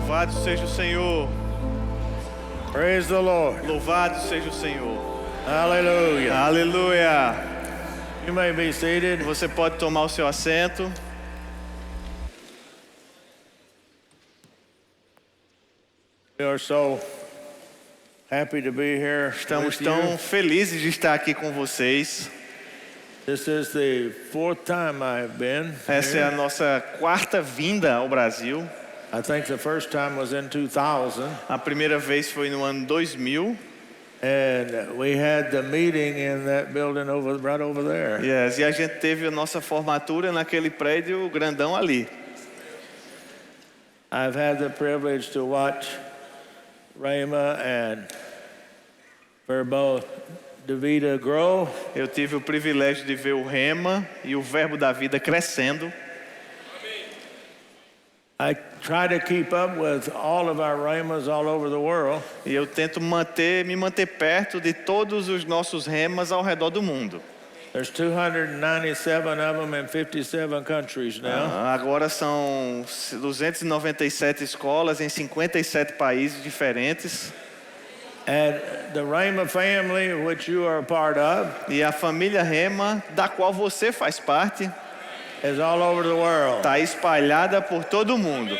Louvado seja o Senhor. Praise the Lord. Louvado seja o Senhor. Hallelujah. Aleluia. You may be seated. Você pode tomar o seu assento. We are so happy to be here. Estamos with tão you. felizes de estar aqui com vocês. This is the fourth time I've been Essa é a here. nossa quarta vinda ao Brasil. I think the first time was in 2000, A primeira vez foi no ano 2000. and we had the meeting in that building right over there. Yes, e a gente teve a nossa formatura naquele prédio grandão ali. I've had the privilege to watch Rhema and Verbo Davida grow. Eu tive o privilégio de ver o Rema e o Verbo da Vida crescendo. I try to keep up with all of our Rhemas all over the world. E eu tento me manter perto de todos os nossos remas ao redor do mundo. There's 297 of them in 57 countries now. Agora são 297 escolas em 57 países diferentes. And the Rhema family, which you are a part of, E a família Rema, da qual você faz parte, is all over the world, está espalhada por todo o mundo,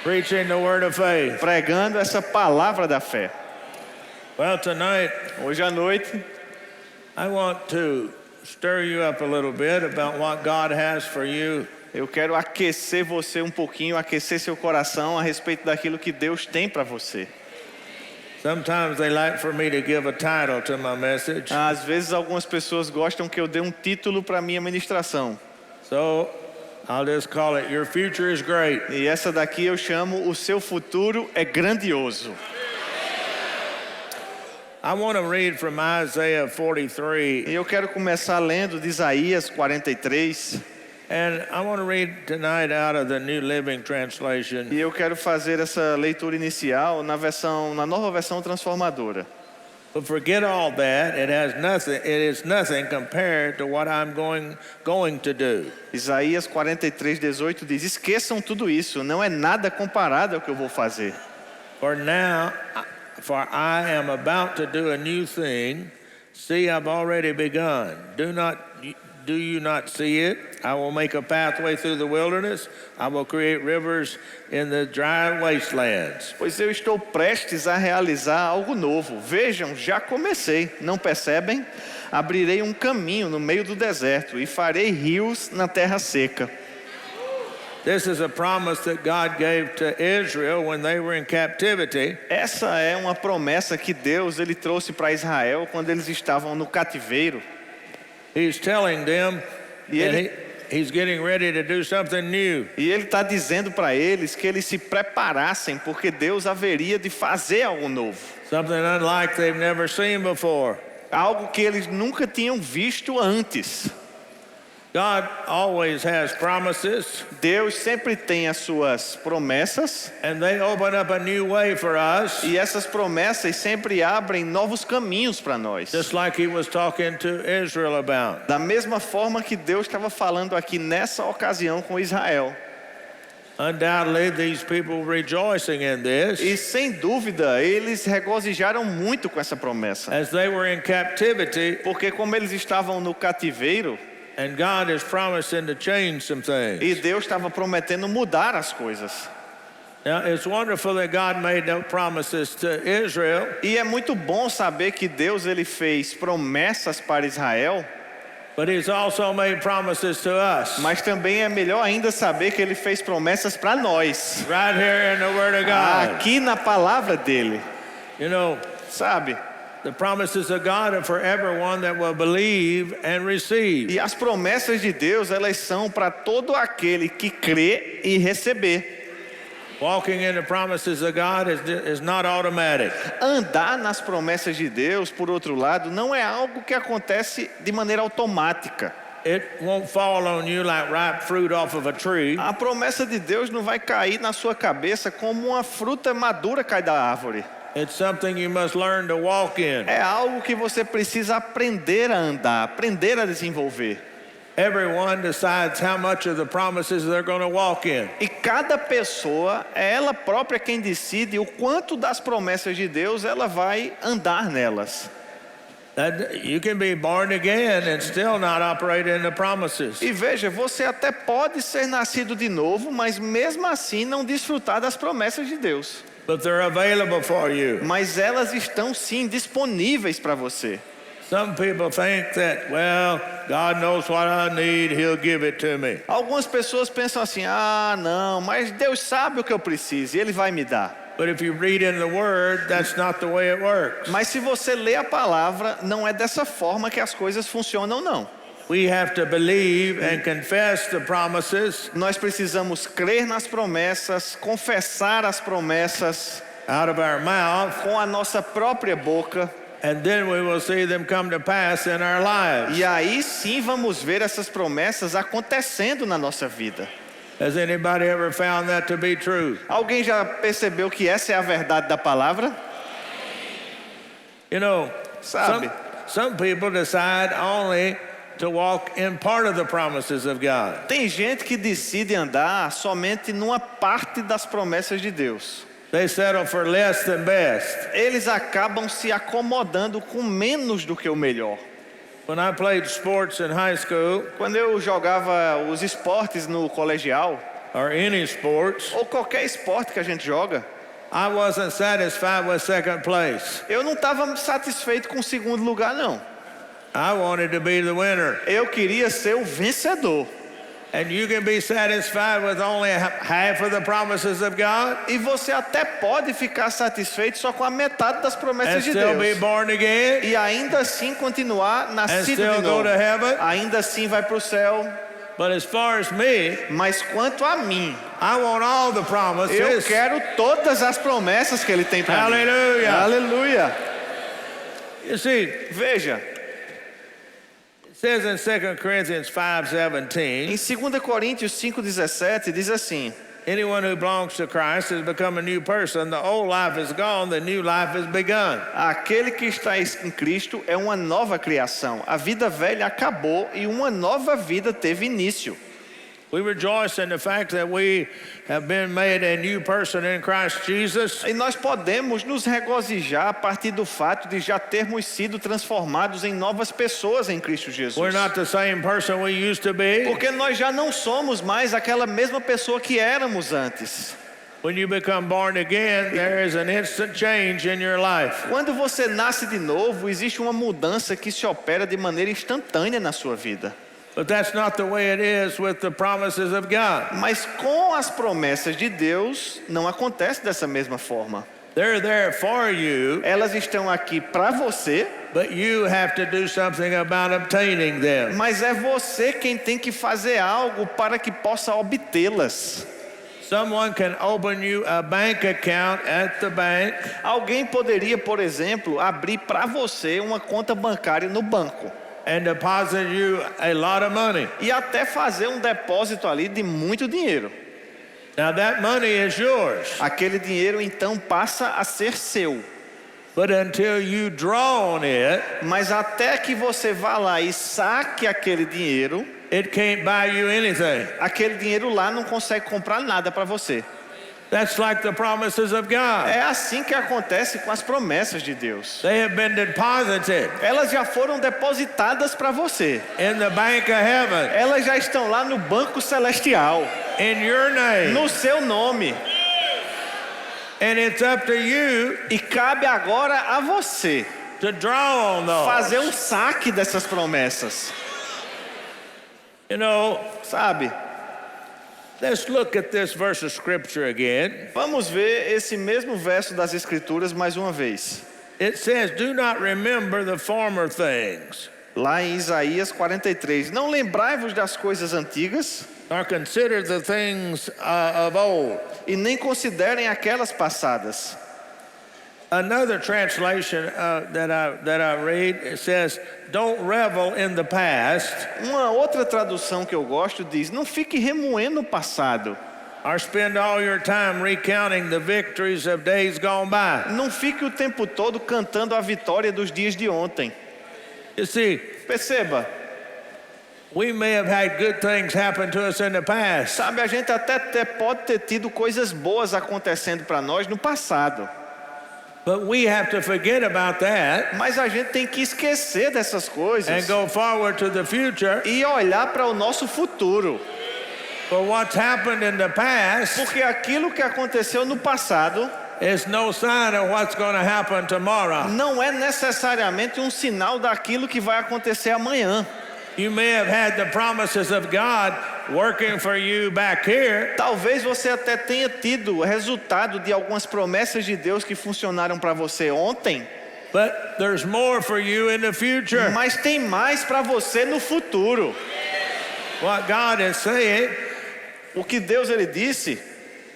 preaching the word of faith. pregando essa palavra da fé. Well, tonight, Hoje à noite, I want to stir you up a little bit about what God has for you. eu quero aquecer você um pouquinho, aquecer seu coração a respeito daquilo que Deus tem para você. Sometimes they like for me to give a title to my message. Às vezes algumas pessoas gostam que eu dê um título para a minha ministração. So I'll just call it, Your Future is Great. E essa daqui eu chamo O Seu Futuro é Grandioso. I want to read from Isaiah 43. E eu quero começar lendo de Isaías 43. And I want to read tonight out of the New Living Translation. E eu quero fazer essa leitura inicial na nova versão transformadora. But forget all that. It is nothing compared to what I'm going to do. Isaías 43:18 diz: esqueçam tudo isso, não é nada comparado ao que eu vou fazer. For I am about to do a new thing. See, I've already begun. Do you not see it? I will make a pathway through the wilderness. I will create rivers in the dry wastelands. Pois eu estou prestes a realizar algo novo. Vejam, já comecei. Não percebem? Abrirei um caminho no meio do deserto e farei rios na terra seca. This is a promise that God gave to Israel when they were in captivity. Essa é uma promessa que Deus ele trouxe para Israel quando eles estavam no cativeiro. He's telling them that he's getting ready to do something new. E ele está dizendo para eles que eles se preparassem, porque Deus haveria de fazer algo novo. Something unlike they've never seen before. Algo que eles nunca tinham visto antes. God always has promises. Deus sempre tem as suas promessas. And they open up a new way for us. E essas promessas sempre abrem novos caminhos para nós. Just like he was talking to Israel about. Da mesma forma que Deus estava falando aqui nessa ocasião com Israel. Undoubtedly, these people rejoicing in this. E sem dúvida, eles regozijaram muito com essa promessa. As they were in captivity. Porque como eles estavam no cativeiro, and God is promising to change some things. E Deus estava prometendo mudar as coisas. Now, it's wonderful that God made no promises to Israel. E é muito bom saber que Deus ele fez promessas para Israel. But he's also made promises to us. Mas também é melhor ainda saber que ele fez promessas para nós. Right here in the Word of God. Aqui na palavra dele. You know, sabe? The promises of God are for everyone that will believe and receive. E as promessas de Deus, elas são para todo aquele que crê e receber. Walking in the promises of God is not automatic. Andar nas promessas de Deus, por outro lado, não é algo que acontece de maneira automática. It won't fall on you like ripe fruit off of a tree. A promessa de Deus não vai cair na sua cabeça como uma fruta madura cai da árvore. It's something you must learn to walk in. É algo que você precisa aprender a andar, aprender a desenvolver. Everyone decides how much of the promises they're going to walk in. E cada pessoa é ela própria quem decide o quanto das promessas de Deus ela vai andar nelas. You can be born again and still not operate in the promises. E veja, você até pode ser nascido de novo, mas mesmo assim não desfrutar das promessas de Deus. But they're available for you. Mas elas estão sim disponíveis para você. Some people think that, well, God knows what I need, He'll give it to me. Algumas pessoas pensam assim: ah, não, mas Deus sabe o que eu preciso e Ele vai me dar. But if you read in the Word, that's not the way it works. Mas se você lê a palavra, não é dessa forma que as coisas funcionam, não. We have to believe and confess the promises Nós precisamos crer nas promessas, confessar as promessas out of our mouth, com a nossa própria boca. and then we will see them come to pass in our lives. E aí sim vamos ver essas promessas acontecendo na nossa vida. Has anybody ever found that to be true? Alguém já percebeu que essa é a verdade da palavra? You know, Sabe? some people decide only to walk in part of the promises of God. Tem gente que decide andar somente numa parte das promessas de Deus. They settle for less than best. Eles acabam se acomodando com menos do que o melhor. When I played sports in high school, Quando eu jogava os esportes no colegial, or any sports, ou qualquer esporte que a gente joga, I wasn't satisfied with second place. eu não estava satisfeito com o segundo lugar, não. I wanted to be the winner. Eu queria ser o vencedor. And you can be satisfied with only half of the promises of God E você até pode ficar satisfeito só com a metade das and promessas de still be Deus. born again E ainda assim continuar and nascido still de go novo. to heaven. Ainda assim vai para o céu. But as far as me, Mas quanto a mim, I want all the eu promises. quero todas as promessas que Ele tem para mim. Hallelujah. Aleluia. You see, Veja, it says in 2 Corinthians 5:17, em 2 Coríntios 5,17 diz assim: anyone who belongs to Christ has become a new person. The old life is gone, the new life has begun. aquele que está em Cristo é uma nova criação. A vida velha acabou e uma nova vida teve início. We rejoice in the fact that we have been made a new person in Christ Jesus. E nós podemos nos regozijar a partir do fato de já termos sido transformados em novas pessoas em Cristo Jesus. We're not the same person we used to be. Porque nós já não somos mais aquela mesma pessoa que éramos antes. When you become born again, there is an instant change in your life. Quando você nasce de novo, existe uma mudança que se opera de maneira instantânea na sua vida. But that's not the way it is with the promises of God. Mas com as promessas de Deus, não acontece dessa mesma forma. They're there for you, Elas estão aqui para você, but you have to do something about obtaining them. mas é você quem tem que fazer algo para que possa obtê-las. Someone can open you a bank account at the bank Alguém poderia, por exemplo, abrir para você uma conta bancária no banco and deposit you a lot of money. e até fazer um depósito ali de muito dinheiro. Now that money is yours, Aquele dinheiro então passa a ser seu. but until you draw on it, Mas até que você vá lá e saque aquele dinheiro, it can't buy you anything. aquele dinheiro lá não consegue comprar nada para você. That's like the promises of God. É assim que acontece com as promessas de Deus. They have been deposited Elas já foram depositadas para você. in the bank of heaven Elas já estão lá no banco celestial, in your name. no seu nome. And it's up to you E cabe agora a você to draw on those. fazer um saque dessas promessas. You know, Sabe? let's look at this verse of scripture again. Vamos ver esse mesmo verso das Escrituras mais uma vez. It says, do not remember the former things, Lá em Isaías 43. Não lembrai-vos das coisas antigas nor consider the things of old. e nem considerem aquelas passadas. Another translation that I read, it says, don't revel in the past Uma outra tradução que eu gosto diz: não fique remoendo o passado. or spend all your time recounting the victories of days gone by. Não fique o tempo todo cantando a vitória dos dias de ontem. You see, Perceba, We may have had good things happen to us in the past, Sabe, a gente até pode ter tido coisas boas acontecendo para nós no passado, but we have to forget about that mas a gente tem que esquecer dessas coisas and go forward to the future. e olhar para o nosso futuro, For what's happened in the past porque aquilo que aconteceu no passado is no sign of what's going to happen tomorrow. não é necessariamente um sinal daquilo que vai acontecer amanhã. You may have had the promises of God working for you back here, Talvez você até tenha tido o resultado de algumas promessas de Deus que funcionaram para você ontem, but there's more for you in the future. mas tem mais para você no futuro. What God is saying, O que Deus ele disse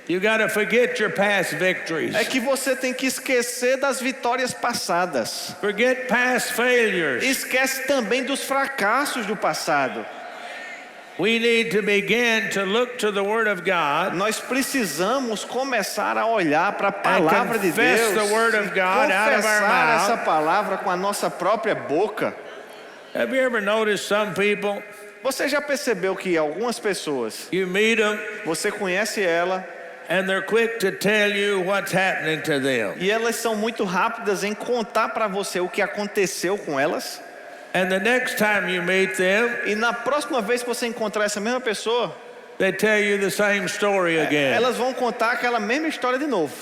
you got to forget your past victories. é que você tem que esquecer das vitórias passadas. Forget past failures. Esquece também dos fracassos do passado. We need to begin to look to the Word of God Nós precisamos começar a olhar para a palavra de confess Deus, the word of e God out of our confessar mouth. essa palavra com a nossa própria boca. Have you ever noticed some people, Você já percebeu que algumas pessoas, you meet them você conhece ela, and they're quick to tell you what's happening to them. e elas são muito rápidas em contar para você o que aconteceu com elas, And the next time you meet them, e na próxima vez que você encontrar essa mesma pessoa, they tell you the same story again. elas vão contar aquela mesma história de novo.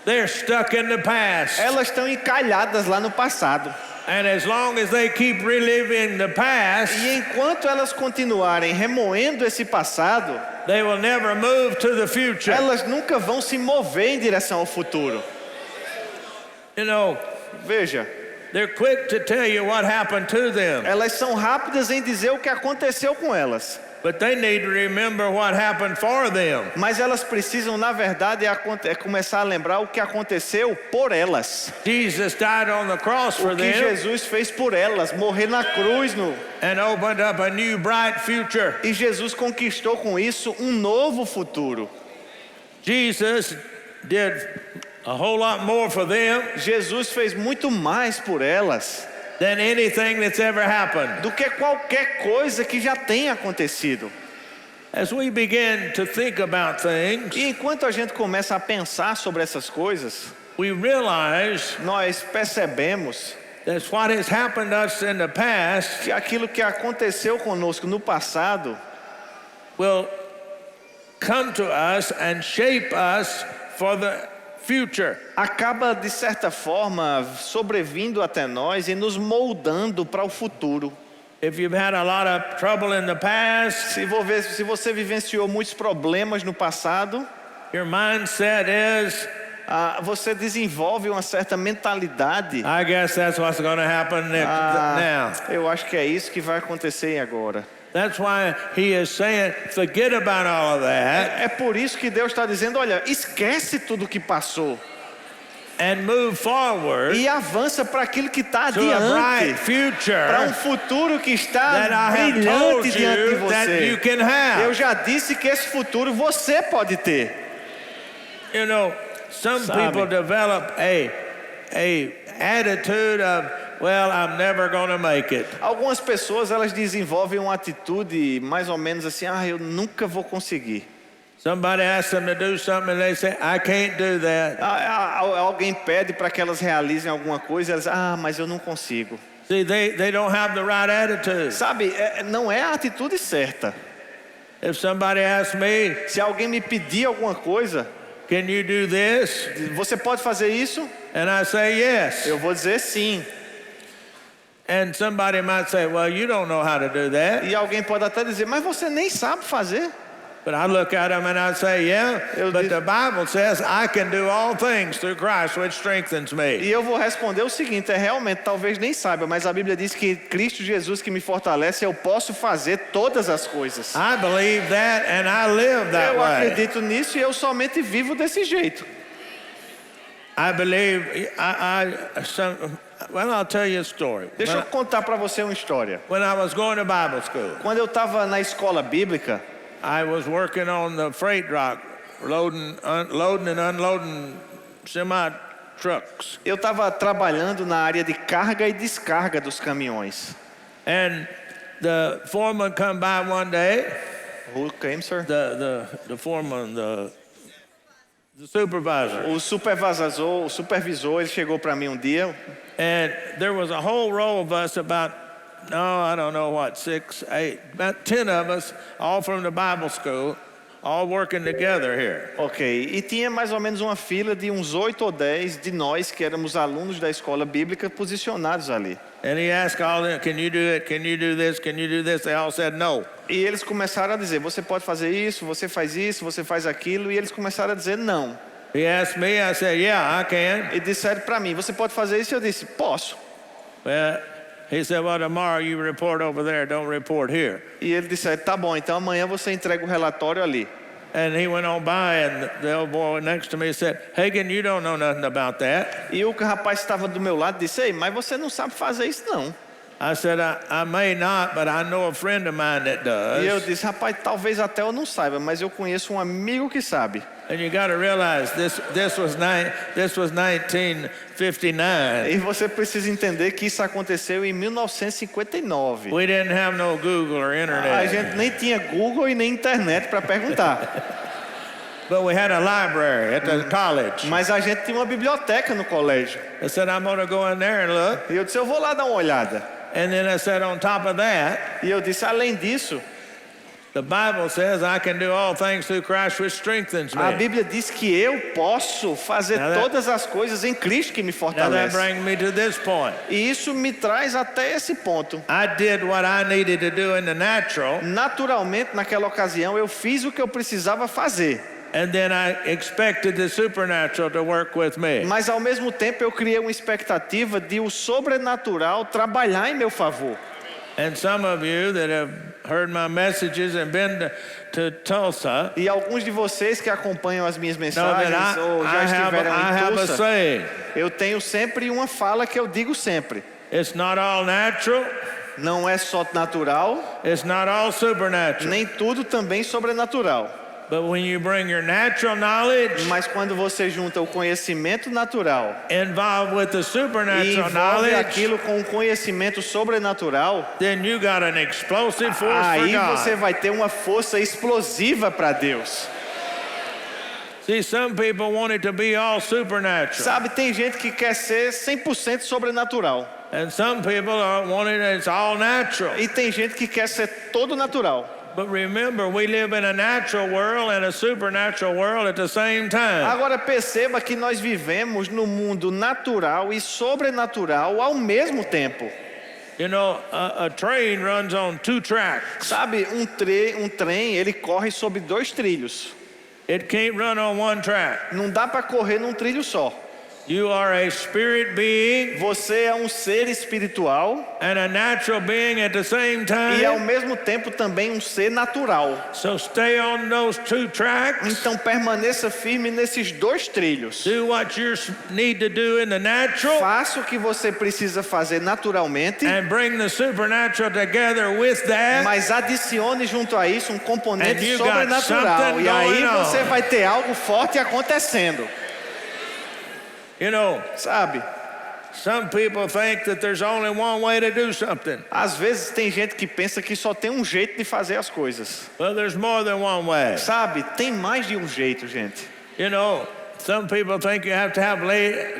They're stuck in the past. Elas estão encalhadas lá no passado. And as long as they keep reliving the past, E enquanto elas continuarem remoendo esse passado, they will never move to the future. elas nunca vão se mover em direção ao futuro. You know, Veja, they're quick to tell you what happened to them, elas são rápidas em dizer o que aconteceu com elas, but they need to remember what happened for them. mas elas precisam, na verdade, começar a lembrar o que aconteceu por elas. Jesus died on the cross for O que them Jesus fez por elas, morrer na cruz, and opened up a new bright future. e Jesus conquistou com isso um novo futuro. Jesus did a whole lot more for them Jesus fez muito mais por elas than anything that's ever happened. do que qualquer coisa que já tenha acontecido. As we begin to think about things, E enquanto a gente começa a pensar sobre essas coisas, we realize nós percebemos that what has happened to us in the past que aquilo que aconteceu conosco no passado will come to us and shape us for the future. acaba, de certa forma, sobrevindo até nós e nos moldando para o futuro. If you've had a lot of trouble in the past, Se você vivenciou muitos problemas no passado, your mindset is, você desenvolve uma certa mentalidade. I guess that's what's going to happen now. Eu acho que é isso que vai acontecer agora. That's why he is saying, forget about all of that É por isso que Deus está dizendo, olha, esquece tudo o que passou and move forward e avança para aquilo que está to a bright adiante, para um future futuro que está that I have brilhante told diante de you that you você. can have. Eu já disse que esse futuro você pode ter. You know, some Sabe. people develop a attitude of, well, I'm never going to make it. Algumas pessoas, elas desenvolvem uma atitude mais ou menos assim, eu nunca vou conseguir. Somebody asks them to do something and they say, I can't do that. Alguém pede para que elas realizem alguma coisa, elas mas eu não consigo. See, they don't have the right attitude. Sabe, não é a atitude certa. If somebody asks me, Se alguém me pedir alguma coisa, can you do this? você pode fazer isso? And I say yes. Eu vou dizer sim. And somebody might say, well, you don't know how to do that. E alguém pode até dizer, mas você nem sabe fazer. But I look at them and I say, yeah, but the Bible says I can do all things through Christ which strengthens me. E eu vou responder o seguinte, realmente, talvez nem saiba, mas a Bíblia diz que Cristo Jesus que me fortalece, eu posso fazer todas as coisas. I believe that and I live that Eu way. acredito nisso e eu somente vivo desse jeito. I believe, well, I'll tell you a story. Deixa eu contar para você uma história. When I was going to Bible school, Quando eu estava na escola bíblica, I was working on the freight dock, loading and unloading semi-trucks. eu estava trabalhando na área de carga e descarga dos caminhões. And the foreman come by one day. Who came, sir? The foreman, the supervisor. O supervisor, ele chegou para mim um dia. And there was a whole row of us, about, I don't know what, 6, 8, about 10 of us, all from the Bible school, all working together here. Ok, e tinha mais ou menos uma fila de uns 8 ou 10 de nós que éramos alunos da escola bíblica posicionados ali. And he asked all of them, can you do it? Can you do this? Can you do this? They all said no. E eles começaram a dizer, você pode fazer isso, você faz aquilo, e eles começaram a dizer não. He asked me, I said, yeah, I can. E disseram para mim, você pode fazer isso? Eu disse, posso. Well, he said, well, tomorrow you report over there, don't report here. E ele disse, tá bom, então amanhã você entrega o relatório ali. And he went on by, and the old boy next to me said, Hagen, you don't know nothing about that. E o rapaz que estava do meu lado disse, ei, mas você não sabe fazer isso não. I said, I may not, but I know a friend of mine that does. E eu disse, rapaz, talvez até eu não saiba, mas eu conheço um amigo que sabe. And you got to realize this was 1959. E você precisa entender que isso aconteceu em 1959. We didn't have no Google or internet. A gente nem tinha Google e nem internet para perguntar. But we had a library at the college. Mas a gente tinha uma biblioteca no colégio. I said, I'm going to go in there and look. E eu disse, eu vou lá dar uma olhada. And then I said, on top of that, E eu disse, além disso, the Bible says I can do all things through Christ which strengthens me. a Bíblia diz que eu posso fazer todas as coisas em Cristo que me Now that fortalece. brings me to this point. E isso me traz até esse ponto. I did what I needed to do in the natural, Naturalmente, naquela ocasião, eu fiz o que eu precisava fazer. and then I expected the supernatural to work with me. Mas ao mesmo tempo eu criei uma expectativa de o sobrenatural trabalhar em meu favor. And some of you that have heard my messages and been to Tulsa E alguns de vocês que acompanham as minhas know mensagens that ou já I estiveram have em a Tulsa, saying. eu tenho sempre uma fala que eu digo sempre. It's not all natural, Não é só natural, it's not all supernatural. nem tudo também sobrenatural. But when you bring your natural knowledge Mas quando você junta o conhecimento natural involved with the e supernatural envolve knowledge, aquilo com o conhecimento sobrenatural, then you got an explosive force for aí você God. vai ter uma força explosiva para Deus. See, some people want it to be all supernatural, Sabe, tem gente que quer ser 100% sobrenatural. and some people want it it's all natural. E tem gente que quer ser todo natural. But remember, we live in a natural world and a supernatural world at the same time. Agora perceba que nós vivemos no mundo natural e sobrenatural ao mesmo tempo. You know, a train runs on 2 tracks. Sabe, um trem, ele corre sobre 2 trilhos. It can't run on 1 track. Não dá para correr num trilho só. You are a spirit being Você é um ser espiritual and a natural being at the same e ao time. mesmo tempo também um ser natural. So stay on those 2 tracks. Então permaneça firme nesses 2 trilhos. Do what you need to do in the natural Faça o que você precisa fazer naturalmente, and bring the supernatural together with that. mas adicione junto a isso um And componente you got sobrenatural. something E aí going on. você vai ter algo forte acontecendo. You know, Sabe? some people think that there's only one way to do something. Às vezes tem gente que pensa que só tem um jeito de fazer as coisas. Well, there's more than one way. Sabe? Tem mais de um jeito, gente. You know, some people think you have to have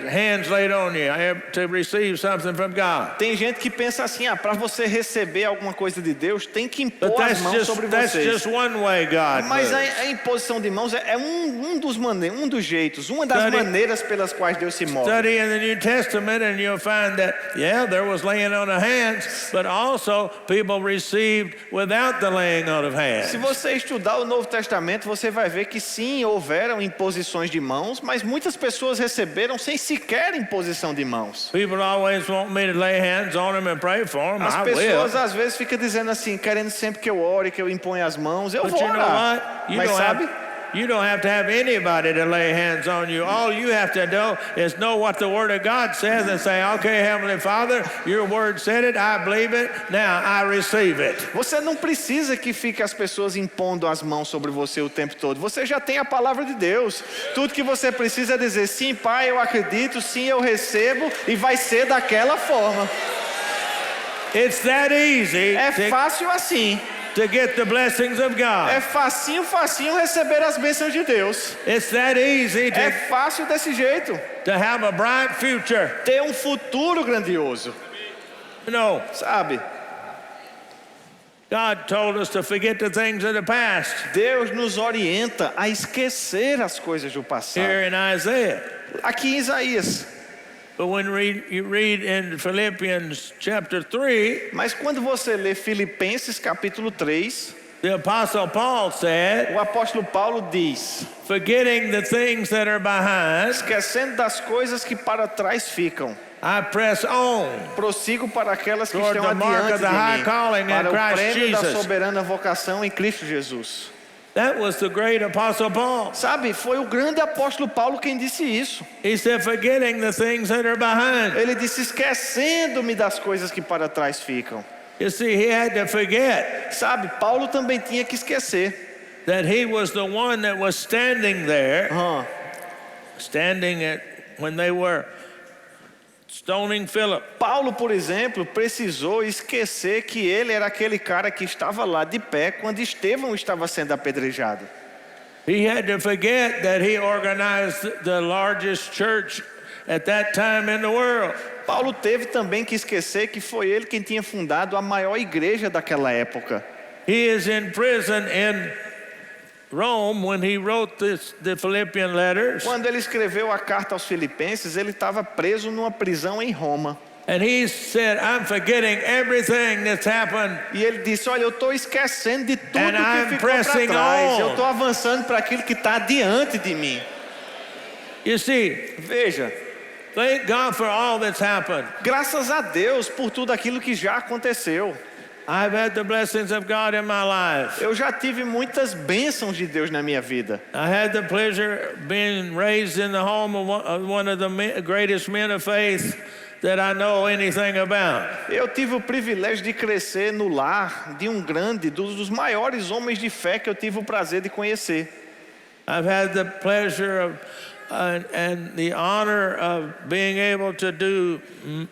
hands laid on you to receive something from God. Tem gente que pensa assim, para você receber alguma coisa de Deus, tem que But impor as mãos sobre that's vocês. just one way God Mas moves. a imposição de mãos é um dos jeitos, uma das maneiras pelas quais Deus se move. Study in the New Testament and you'll find that, yeah, there was laying on of hands, but also people received without the laying on of hands. Se você estudar o Novo Testamento, você vai ver que sim, houveram imposições de mãos, mas muitas pessoas receberam sem sequer imposição de mãos. People always want me to lay hands on them and pray for them. As I pessoas will. às vezes ficam dizendo assim, querendo sempre que eu ore, que eu imponha as mãos, eu But vou you know orar. what? Mas sabe, You don't have to have anybody to lay hands on you. All you have to do is know what the Word of God says and say, okay, Heavenly Father, your Word said it, I believe it, now I receive it. você não precisa que fique as pessoas impondo as mãos sobre você o tempo todo. Você já tem a palavra de Deus. Tudo que você precisa é dizer, sim, Pai, eu acredito, sim, eu recebo, e vai ser daquela forma. It's that easy É fácil assim. to get the blessings of God. É facinho receber as bênçãos de Deus. It's that easy É fácil desse jeito. to have a bright future. Ter um futuro grandioso. You know, Sabe? God told us to forget the things of the past Deus nos orienta a esquecer as coisas do passado. here in Isaiah. Aqui em Isaías. But when you read in Philippians chapter 3, Mas quando você lê Filipenses capítulo 3, the Apostle Paul said, o apóstolo Paulo diz: forgetting the things that are behind, esquecendo das coisas que para trás ficam, I press on prossigo para aquelas que toward estão the mark adiante of de the high mim, calling in para o Christ prêmio da Jesus. soberana vocação em Cristo Jesus. That was the great Apostle Paul. Sabe, foi o grande apóstolo Paulo quem disse isso. He said, forgetting the things that are behind. Ele disse: esquecendo-me das coisas que para trás ficam. You see, he had to forget Sabe, Paulo também tinha que esquecer. that he was the one that was standing there, Ah, standing at when they were stoning Philip. Paulo, por exemplo, precisou esquecer que ele era aquele cara que estava lá de pé quando Estevão estava sendo apedrejado. He had to forget that he organized the largest church at that time in the world. Paulo teve também que esquecer que foi ele quem tinha fundado a maior igreja daquela época. He is in prison in Rome when he wrote the Philippian letters. Quando ele escreveu a carta aos Filipenses, ele estava preso numa prisão em Roma. And he said, I'm forgetting everything that's happened. E ele disse: olha, eu estou esquecendo de tudo And I'm que ficou para pressing trás. on. Eu estou avançando para aquilo que está diante de mim. You see, Veja, thank God for all that's happened. graças a Deus por tudo aquilo que já aconteceu. I've had the blessings of God in my life. Eu já tive muitas bênçãos de Deus na minha vida. I had the pleasure of being raised in the home of one of the greatest men of faith that I know anything about. Eu tive o privilégio de crescer no lar de um dos maiores homens de fé que eu tive o prazer de conhecer. I've had the pleasure of and the honor of being able to do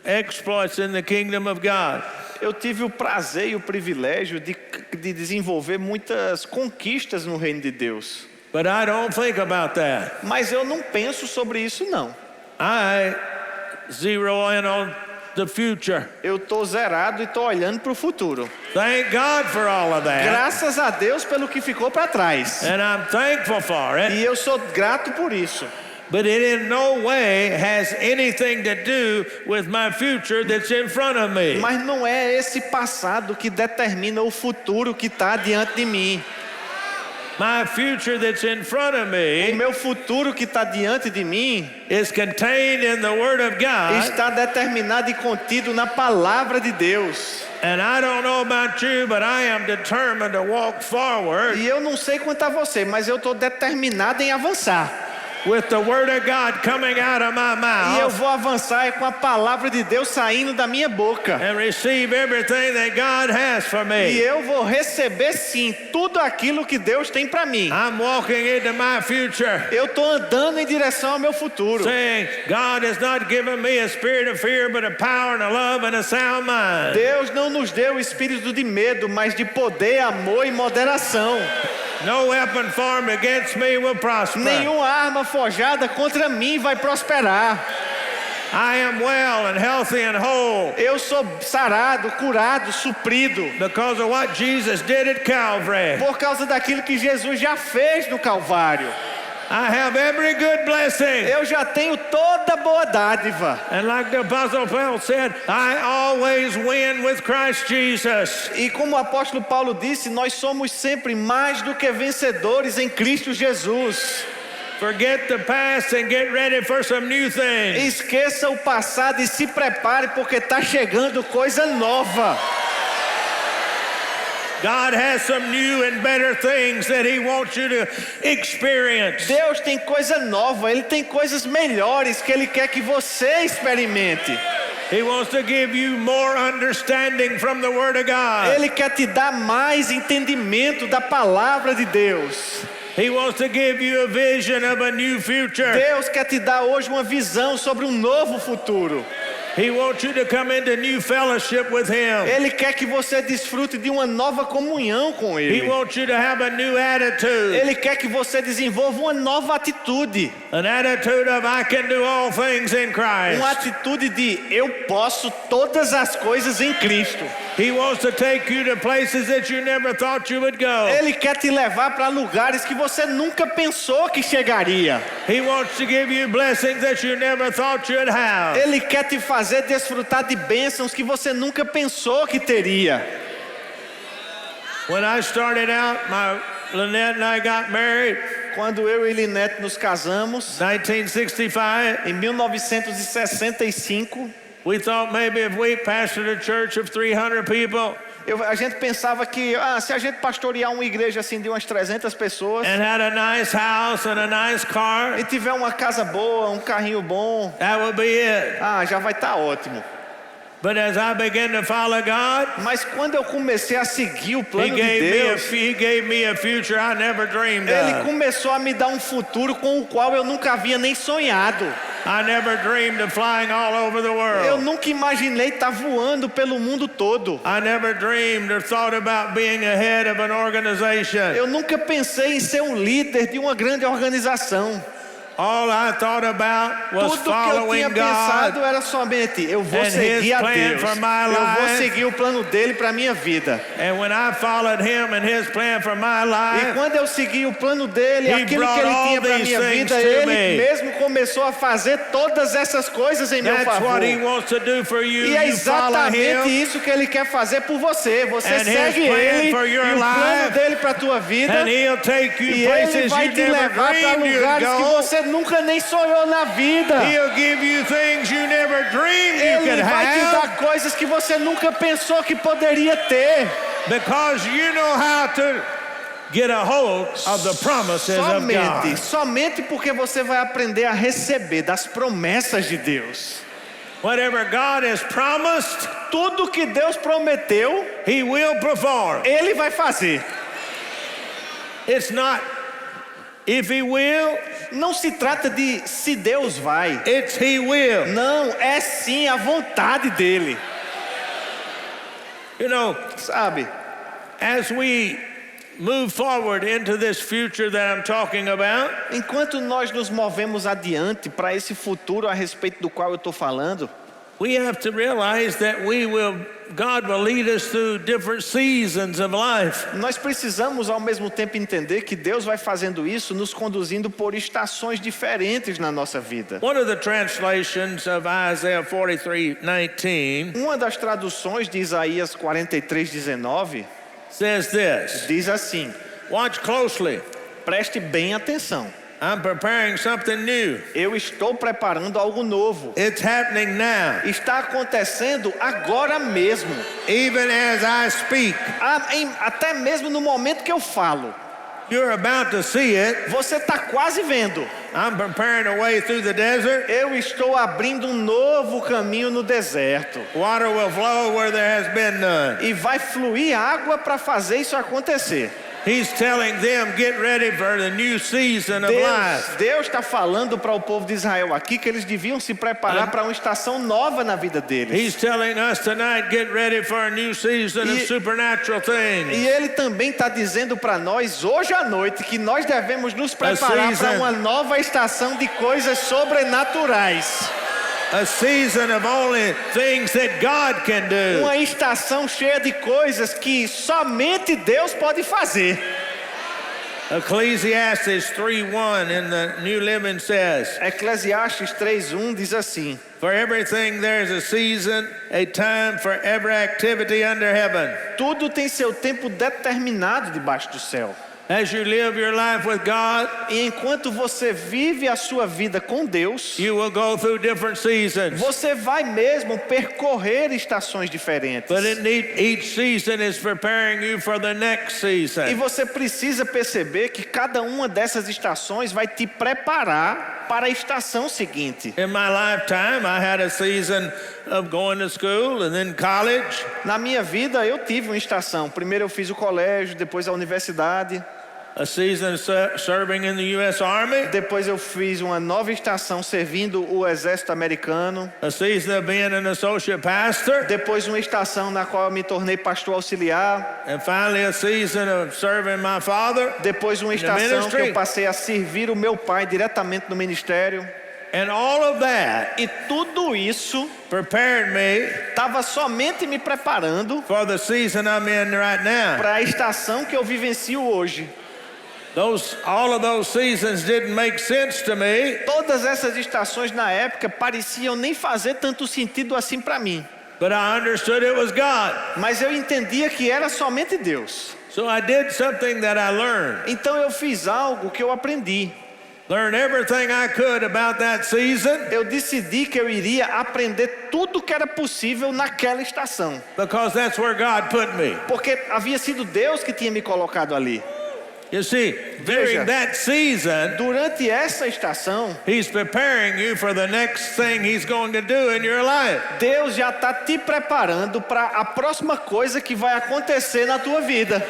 exploits in the kingdom of God. Eu tive o prazer e o privilégio de desenvolver muitas conquistas no reino de Deus. But I don't think about that. Mas eu não penso sobre isso não. I zero in on the future. Eu estou zerado e estou olhando para o futuro. Thank God for all of that. Graças a Deus pelo que ficou para trás. And I'm thankful for it. E eu sou grato por isso. But it in no way has anything to do with my future that's in front of me. Mas não é esse passado que determina o futuro que está diante de mim. My future that's in front of O me meu futuro que está diante de mim is contained in the Word of God. está determinado e contido na palavra de Deus. And I don't know about you, but I am determined to walk forward E eu não sei quanto a você, mas eu estou determinado em avançar. with the Word of God coming out of my E eu mouth vou avançar com a palavra de Deus saindo da minha boca. and receive everything that God has for E me. eu vou receber sim tudo aquilo que Deus tem para mim. I'm walking into my future, Eu estou andando em direção ao meu futuro. saying, God has not given me a spirit of fear, but a power and a love and a sound mind. Deus não nos deu o espírito de medo, mas de poder, amor e moderação. No weapon formed against me will prosper. Nenhuma arma forjada contra mim vai prosperar. I am well and healthy and whole Eu sou sarado, curado, suprido. because of what Jesus did at Calvary. Por causa daquilo que Jesus já fez no Calvário. I have every good blessing. Eu já tenho toda boa dádiva. And like the Apostle Paul said, I always win with Christ Jesus. E como o apóstolo Paulo disse, nós somos sempre mais do que vencedores em Cristo Jesus. Forget the past and get ready for some new things. Esqueça o passado e se prepare porque está chegando coisa nova. God has some new and better things that He wants you to experience. Deus tem coisa nova, Ele tem coisas melhores que Ele quer que você experimente. He wants to give you more understanding from the Word of God. Ele quer te dar mais entendimento da palavra de Deus. He wants to give you a vision of a new future. Deus quer te dar hoje uma visão sobre um novo futuro. He wants you to come into new fellowship with Him. Ele quer que você desfrute de uma nova comunhão com He Ele. wants you to have a new attitude. Ele quer que você desenvolva uma nova atitude. An attitude of I can do all things in Christ. Uma atitude de eu posso todas as coisas em Cristo. He wants to take you to places that you never thought you would go. Ele quer te levar para lugares que você nunca pensou que chegaria. He wants to give you blessings that you never thought you'd have. Ele quer te fazer desfrutar de bênçãos que você nunca pensou que teria. When I started out, Lynette and I got married. Quando eu e Linette nos casamos, 1965. em 1965, We thought maybe if we pastored a church of 300 people a gente pensava que se a gente pastorear uma igreja assim de umas 300 pessoas and had a nice house and a nice car, e tiver uma casa boa, um carrinho bom, that would be it. já vai estar ótimo. But as I began to follow God, Mas quando eu comecei a seguir o He plano de Deus, gave me a future I never dreamed Ele of. começou a me dar um futuro com o qual eu nunca havia nem sonhado. I never dreamed of flying all over the Eu world. nunca imaginei estar voando pelo mundo todo. I never dreamed or thought about being a head of an organization. Eu nunca pensei em ser um líder de uma grande organização. All I thought about was Tudo que eu following tinha God. pensado era somente eu vou and seguir His a plan Deus. for my Eu vou life. seguir o plano dele para minha vida. And when I followed Him and His plan for my E life, quando eu segui o plano dele, He aquilo que brought ele all tinha para these minha things vida, to ele me. mesmo começou a fazer todas essas coisas em meu that's favor. what He wants to do for you. E é You follow exatamente Him, isso que ele quer fazer por você. Você And His segue plan ele for e your o plano life, dele para a tua vida. and He'll take you E ele places vai you te never levar para dreamed you'd lugares que go. você nunca nem sonhou na vida. He'll give you things you never dreamed you Ele could vai te have, dar coisas que você nunca pensou que poderia ter. because you know how to get a hold of the promises of God. Somente porque você vai aprender a receber das promessas de Deus. Whatever God has promised, Tudo que Deus prometeu, He will perform. Ele vai fazer. It's not if He will, Não se trata de se Deus vai. it's He will. Não, é sim a vontade dele. You know, Sabe? as we move forward into this future that I'm talking about, Enquanto nós nos movemos adiante para esse futuro a respeito do qual eu estou falando, we have to realize that God will lead us through different seasons of life. nós precisamos ao mesmo tempo entender que Deus vai fazendo isso, nos conduzindo por estações diferentes na nossa vida. One of the translations of Isaiah 43:19 Uma das traduções de Isaías 43:19 says this: diz assim: watch closely. preste bem atenção. I'm preparing something new. Eu estou preparando algo novo. It's happening now. Está acontecendo agora mesmo. Even as I speak, Até mesmo no momento que eu falo. you're about to see it. Você está quase vendo. I'm preparing a way through the desert. Eu estou abrindo um novo caminho no deserto. Water will flow where there has been none. E vai fluir água para fazer isso acontecer. He's telling them, get ready for the new season of life. Deus está falando para o povo de Israel aqui que eles deviam se preparar para uma estação nova na vida deles. He's telling us tonight, get ready for a new season of supernatural E things. Ele também está dizendo para nós hoje à noite que nós devemos nos preparar para uma nova estação de coisas sobrenaturais. A season of only things that God can do. Uma estação cheia de coisas que somente Deus pode fazer. Ecclesiastes 3:1 in the New Living says, Eclesiastes 3:1 diz assim: for everything there's a season, a time for every activity under heaven. tudo tem seu tempo determinado debaixo do céu. As you live your life with God, E enquanto você vive a sua vida com Deus, you will go through different seasons. você vai mesmo percorrer estações diferentes. But each season is preparing you for the next E season. você precisa perceber que cada uma dessas estações vai te preparar para a estação seguinte. In my lifetime, I had a season of going to school and then college. Na minha vida, eu tive uma estação. Primeiro eu fiz o colégio, depois a universidade. a season serving in the U.S. Army, Depois eu fiz uma nova estação servindo o exército americano. a season of being an associate pastor, Depois uma estação na qual eu me tornei pastor auxiliar. and finally a season of serving my father. Depois uma In the estação que ministry. eu passei a servir o meu pai diretamente no ministério. And all of that E tudo isso prepared me estava somente me preparando for the season I'm in right now. para a estação que eu vivencio hoje. All of those seasons didn't make sense to me, Todas essas estações na época pareciam nem fazer tanto sentido assim para mim. but I understood it was God. Mas eu entendia que era somente Deus. So I did something that I learned. Então eu fiz algo que eu aprendi. Learned everything I could about that season Eu decidi que eu iria aprender tudo que era possível naquela estação. because that's where God put me. Porque havia sido Deus que tinha me colocado ali. You see, during Veja. that season, Durante essa estação, He's preparing you for the next thing He's going to do in your life. Deus já está te preparando para a próxima coisa que vai acontecer na tua vida.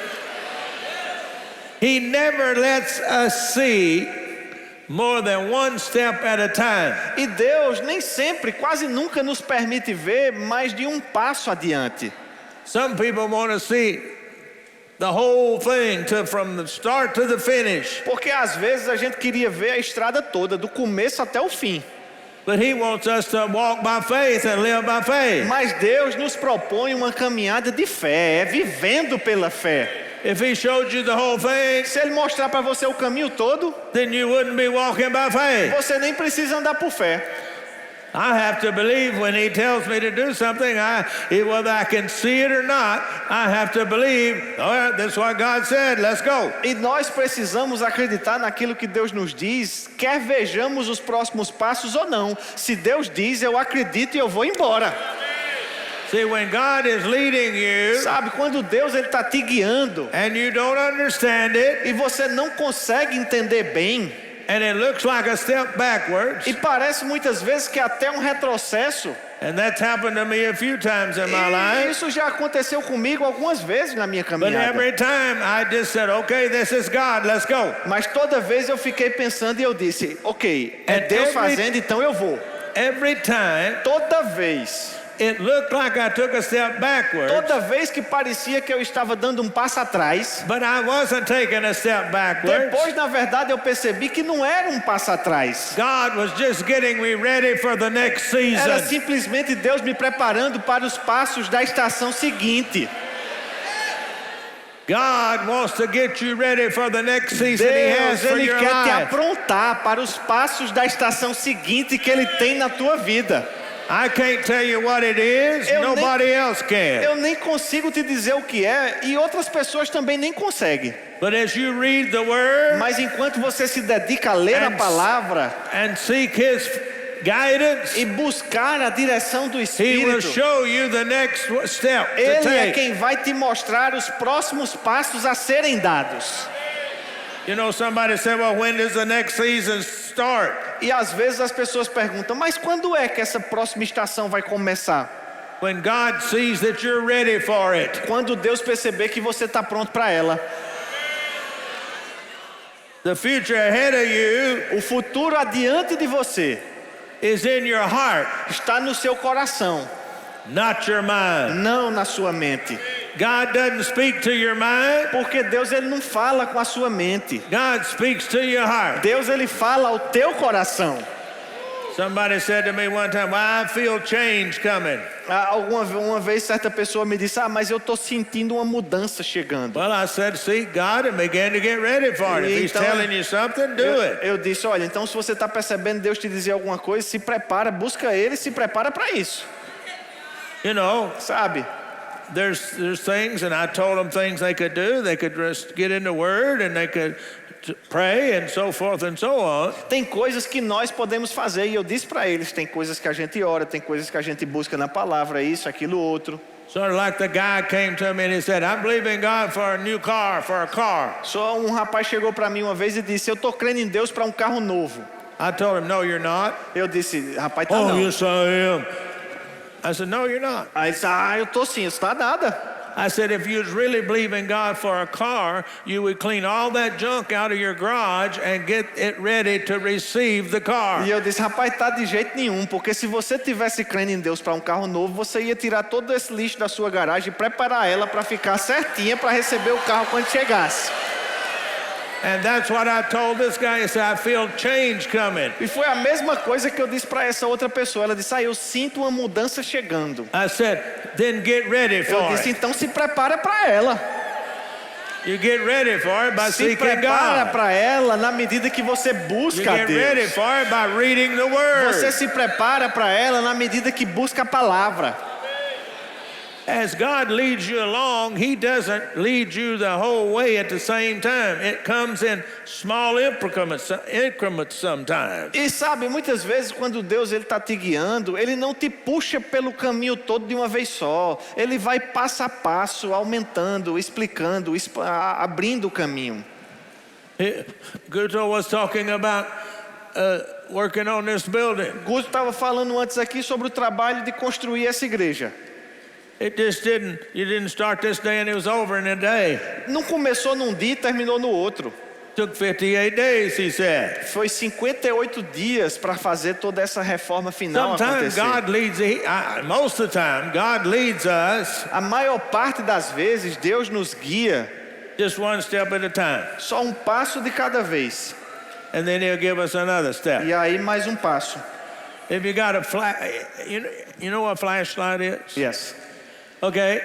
He never lets us see more than one step at a time. E Deus nem sempre, quase nunca nos permite ver mais de um passo adiante. Some people want to see the whole thing from the start to the finish. Porque às vezes a gente queria ver a estrada toda, do começo até o fim. But He wants us to walk by faith and live by faith. Mas Deus nos propõe uma caminhada de fé, é vivendo pela fé. If He showed you the whole thing, Se Ele mostrar para você o caminho todo, then you wouldn't be walking by faith. você nem precisa andar por fé. I have to believe when He tells me to do something, whether I can see it or not, I have to believe, all right, that's what God said, let's go. E nós precisamos acreditar naquilo que Deus nos diz, quer vejamos os próximos passos ou não. Se Deus diz, eu acredito e eu vou embora. See, when God is leading you Sabe, quando Deus está te guiando and you don't understand it, e você não consegue entender bem, and it looks like a step backwards, e parece muitas vezes que é até um retrocesso. and that's happened to me a few times in my E life, isso já aconteceu comigo algumas vezes na minha but caminhada. every time I just said, okay, this is God, let's go. Mas toda vez eu fiquei pensando e eu disse, ok, é And Deus every- fazendo, então eu vou. Every time Toda vez. it looked like I took a step backwards, Toda vez que parecia que eu estava dando um passo atrás, but I wasn't taking a step backwards. depois, na verdade, eu percebi que não era um passo atrás. God was just getting me ready for the next Era season. simplesmente Deus me preparando para os passos da estação seguinte. God wants to get you ready for the next season He has Deus, for Ele your quer te life. aprontar para os passos da estação seguinte que Ele tem na tua vida. I can't tell you what it is. Eu nem- Nobody else can. Eu nem consigo te dizer o que é e outras pessoas também nem conseguem. But as you read the Word Mas enquanto você se dedica a ler a And- palavra and seek His guidance, e buscar a direção do He will Espírito, show you the next step to Ele é take. quem vai te mostrar os próximos passos a serem dados. You know, somebody said, well, when does the next season start? E às vezes as pessoas perguntam, mas quando é que essa próxima estação vai começar? When God sees that you're ready for it. Quando Deus perceber que você está pronto para ela. The future ahead of you O futuro adiante de você is in your heart, está no seu coração, not your mind. não na sua mente. God doesn't speak to your mind. Porque Deus ele não fala com a sua mente. God speaks to your heart. Deus ele fala ao teu coração. Somebody said to me one time, well, I feel change coming. Uma vez certa pessoa me disse, mas eu estou sentindo uma mudança chegando. Well, I said, seek God and begin to get ready for it. If He's Então, telling you something, do it. Eu disse, olha, então se você está percebendo Deus te dizer alguma coisa, se prepara, busca Ele, se prepara para isso. You know, Sabe? there's things, and I told them things they could do. They could just get in the Word and they could pray and so forth and so on. Tem coisas que nós podemos fazer e eu disse para eles, tem coisas que a gente ora, tem coisas que a gente busca na palavra, isso, aquilo, outro. Sort of like the guy came to me and he said, I'm believing God for a new car, for a car. Só um rapaz chegou para mim uma vez e disse, eu estou crendo em Deus para um carro novo. I told him, no, you're not. Eu disse, rapaz, tá Oh, não. yes, I am. I said, no, you're not. Aí ele disse, eu estou sim, isso está nada. I said, if you really believe in God for a car, you would clean all that junk out of your garage and get it ready to receive the car. E eu disse, rapaz, tá de jeito nenhum, porque se você tivesse crendo em Deus para um carro novo, você ia tirar todo esse lixo da sua garagem e preparar ela para ficar certinha para receber o carro quando chegasse. And that's what I told this guy. I said, I feel change coming. E foi a mesma coisa que eu disse para essa outra pessoa. Ela disse, eu sinto uma mudança chegando. I said, then get ready Eu for disse, it. então se prepara para ela. You get ready for it by Se seeking prepara God. para ela na medida que você You busca a get ready Deus. for it by reading the Word. Você se prepara para ela na medida que busca a palavra. As God leads you along, He doesn't lead you the whole way at the same time. It comes in small increments sometimes. E sabe, muitas vezes quando Deus está te guiando, Ele não te puxa pelo caminho todo de uma vez só. Ele vai passo a passo, aumentando, explicando, abrindo o caminho. Guto was talking about working on this building. Guto estava falando antes aqui sobre o trabalho de construir essa igreja. You didn't start this day and it was over in a day. Não começou num dia e terminou no outro. Took 58 days, he said. Foi 58 dias para fazer toda essa reforma final Sometimes acontecer. God leads, most of the time, God leads us A maior parte das vezes, Deus nos guia just one step at a time. só um passo de cada vez. And then He'll give us another step. E aí mais um passo. If you got a you know what a flashlight is? Yes. Okay.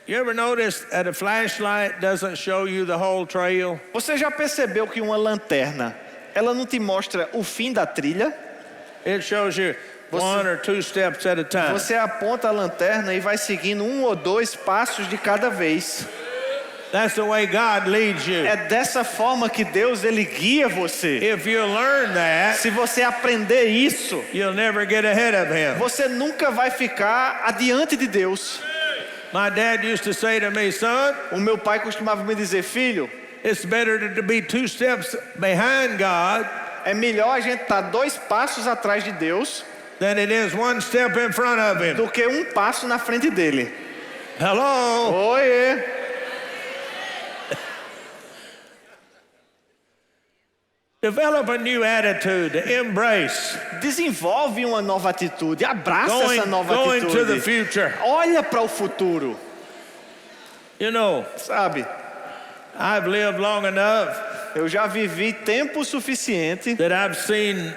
You ever notice that a flashlight doesn't show you the whole trail? Você já percebeu que uma lanterna, ela não te mostra o fim da trilha? It shows you one or two steps at a time. Você aponta a lanterna e vai seguindo um ou dois passos de cada vez. That's the way God leads you. É dessa forma que Deus ele guia você. If you learn that, Se você aprender isso, you'll never get ahead of Him. você nunca vai ficar adiante de Deus. My dad used to say to me, son, O meu pai costumava me dizer, filho, it's better to be two steps behind God é melhor a gente estar 2 passos atrás de Deus than it is one step in front of Him. do que um passo na frente dele. Hello? Oiê! Develop a new attitude, embrace, Desenvolve uma nova atitude, abraça going essa nova to the atitude. future. Olha para o futuro, You know, sabe? I've lived long enough Eu já vivi tempo suficiente that I've seen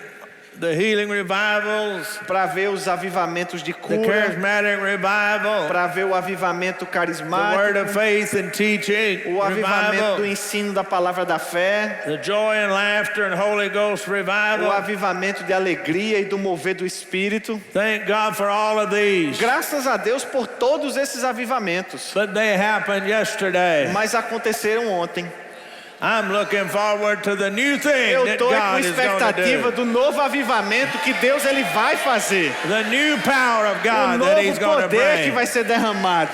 the healing revivals, para ver os avivamentos de the cura, charismatic revival, para ver o avivamento the word carismático, of faith and teaching o avivamento do revival, ensino da palavra da fé, the joy and laughter and Holy Ghost o revival. avivamento de alegria e do mover do Espírito. Thank God for all of these. Graças a Deus por todos esses avivamentos, But they happened yesterday. mas aconteceram ontem. I'm looking forward to the new thing Eu that estou com God is going to expectativa do. do novo avivamento que Deus ele vai fazer. The new power of O God that He's novo going to poder que bring. vai ser derramado.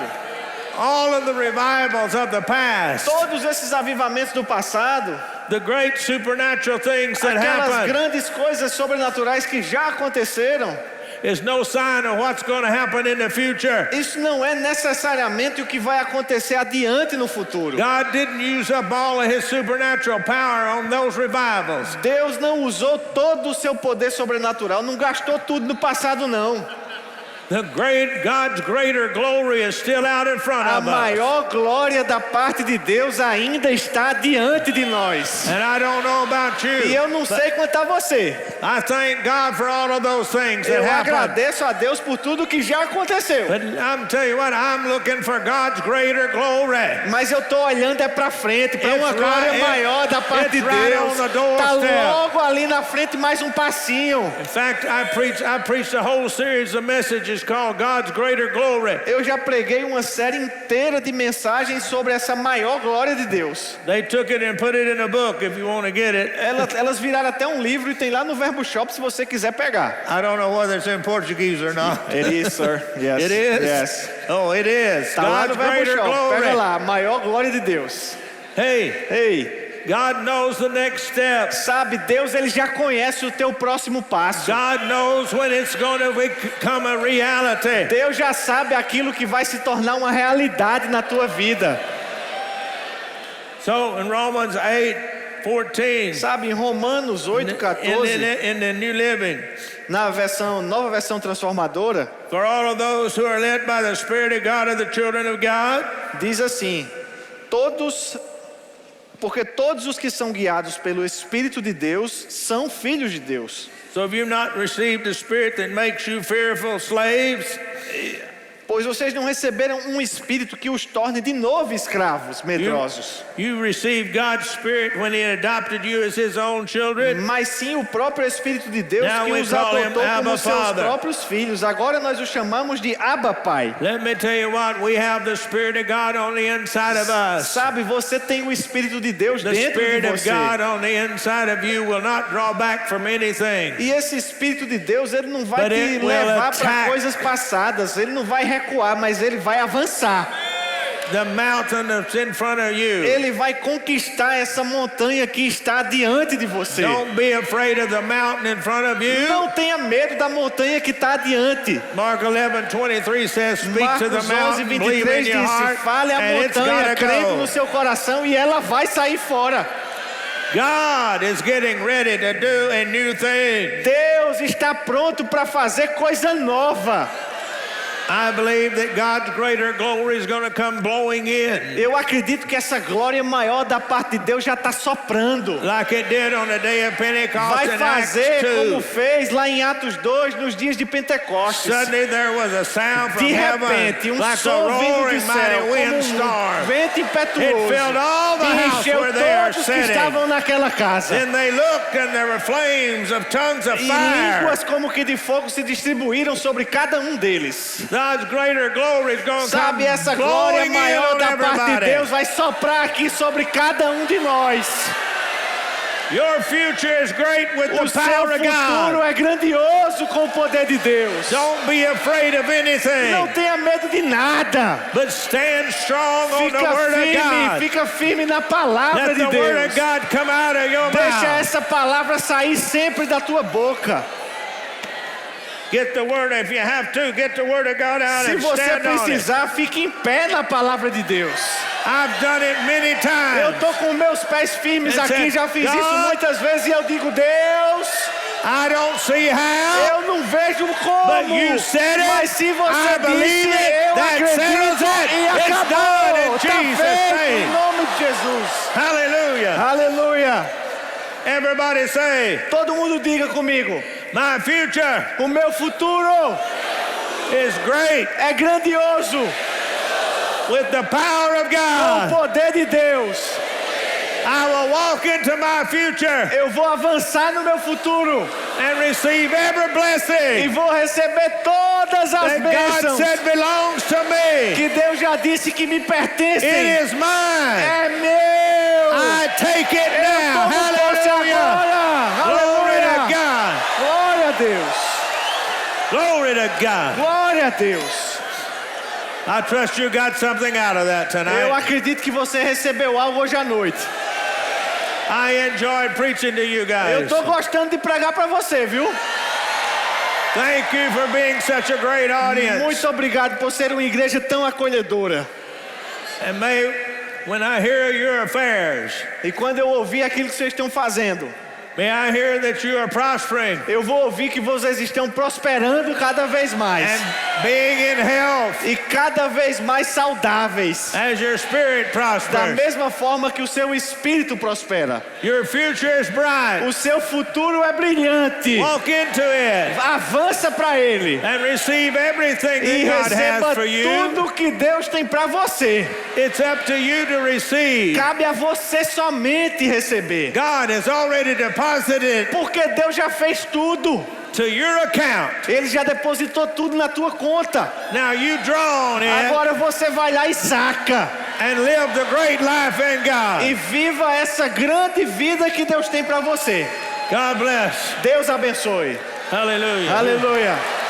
All of the revivals of the past, Todos esses avivamentos do passado, the great supernatural things that aquelas happened, grandes coisas sobrenaturais que já aconteceram, is no sign of what's going to happen in the future. isso não é necessariamente o que vai acontecer adiante no futuro. God didn't use up all of His supernatural power on those revivals. Deus não usou todo o seu poder sobrenatural, não gastou tudo no passado não. God's greater glory is still out in front A of us. maior glória da parte de Deus ainda está diante de nós. And I don't know about E you, eu não sei quanto a você. I thank God for all of those things that Eu happened. agradeço a Deus por tudo que já aconteceu. But I'm telling you what, I'm looking for God's greater glory. Mas eu estou olhando é para frente, para uma It's glória right- maior da parte de it's right Deus. on the doorstep. Está logo ali na frente mais um passinho. In fact, I preached a whole series of messages called God's greater glory. Eu já preguei uma série inteira de mensagens sobre essa maior glória de Deus. They took it and put it in a book if you want to get it. Elas viraram até um livro e tem lá no Verbo Shop se você quiser pegar. I don't know whether it's in Portuguese or not. It is, sir. Yes. It is? Yes. Oh, it is. Está lá no God's Verbo greater Shop. Pega glory. lá, a maior glória de Deus. Hey, Ei, God knows the next step. Sabe, Deus ele já conhece o teu próximo passo. God knows when it's going to become a reality. Deus já sabe aquilo que vai se tornar uma realidade na tua vida. So in Romans 8:14, Sabe, em Romanos 8:14, in the New Living, na nova versão transformadora, for all of those who are led by the Spirit of God are the children of God. diz assim: porque todos os que são guiados pelo Espírito de Deus são filhos de Deus. So if you've not received the Spirit that makes you fearful slaves, Pois vocês não receberam um espírito que os torne de novo escravos medrosos, you received God's Spirit when He adopted you as His own children. mas sim o próprio Espírito de Deus Now que we os call him adotou como Abba seus Father. próprios filhos. Agora nós o chamamos de Abba Pai. Let me tell you what, we have the Spirit of God on the inside of us. Sabe, você tem o Espírito de Deus The dentro de Spirit of você. God on the inside of you will not draw back from anything. E esse Espírito de Deus, ele não vai But te it will levar para attack. coisas passadas, ele não vai recuar, mas ele vai avançar. The mountain that's in front of you. Ele vai conquistar essa montanha que está diante de você. Don't be afraid of the mountain in front of you. Não tenha medo da montanha que está adiante. Mark 11:23 says, speak to the Marcos 11, mountain, believe 23 in your disse: heart, fale à and it's montanha, gotta crendo no go. seu coração e ela vai sair fora. God is getting ready to do a new thing. Deus está pronto para fazer coisa nova. I believe that God's greater glory is going to come blowing in, Eu acredito que essa glória maior da parte de Deus já está soprando. like it did on the day of Pentecost Vai in Acts fazer 2. como fez lá em Atos 2, nos dias de Pentecostes. Suddenly there was a sound from De heaven, repente, um like a som vindo do roaring céu, mighty como windstorm. vento It impetuoso, filled all the e house encheu where they are todos que sitting. estavam naquela casa. Then they looked, and there were flames of tongues of E fire. línguas como que de fogo se distribuíram sobre cada um deles. God's greater glory is going to come Sabe, essa glória blowing in maior on da parte de everybody. Deus vai soprar aqui sobre cada um de nós. Your future is great with O the seu power of futuro God. é grandioso com o poder de Deus. Don't be afraid of anything, Não tenha medo de nada. but stand strong on the Fica word of firme, God. fica firme na palavra Let de the word Deus. of God come out of your Deixa mouth. essa palavra sair sempre da tua boca. Get the word, if you have to, get the word of God out Se and você stand on it. precisar, fique em pé na palavra de Deus. I've done it many Eu times. tô com meus pés firmes And aqui, said, já fiz isso God, muitas vezes e eu digo: Deus, I don't see how, eu não vejo como, but you said it. mas se você I believe disse, it. eu That settles acredito it. e It's acabou. done in Tá Jesus' feito name. em nome de Jesus. Hallelujah. Aleluia. Everybody say, Todo mundo diga comigo: my future o meu futuro is great é grandioso with the power of com o God. poder de Deus. I will walk into my future Eu vou avançar no meu futuro and receive every e blessing vou receber todas as that God bênçãos said belongs to me. que Deus já disse que me pertencem. It is mine. É meu. I take it Eu now. tomo posse Hallelujah. agora. Glory to Aleluia. God. Glória a Deus. Glory to God. Glória a Deus. I trust you got something out of that Eu tonight. acredito que você recebeu algo hoje à noite. I enjoyed preaching to you Eu guys. tô gostando de pregar para você, viu? Thank you for being such a great audience. Muito obrigado por ser uma igreja tão acolhedora. And may, when I hear your affairs, E quando eu ouvir aquilo que vocês estão fazendo, may I hear that you are prospering eu vou ouvir que vocês estão prosperando cada vez mais. and being in health E cada vez mais saudáveis. as your spirit Da prospers. mesma forma que o seu espírito prospera. Your future is bright. O seu futuro é brilhante. Walk into it Avança para ele. and receive everything E that God receba has for you. tudo que Deus tem para você. It's up to you to receive. Cabe a você somente receber. God has already deposited Porque Deus já fez tudo. to your account. Ele já depositou tudo na tua conta. Now you draw on it Agora você vai lá e saca. and live the great life in God. E viva essa grande vida que Deus tem para você. God bless. Deus abençoe. Hallelujah. Aleluia.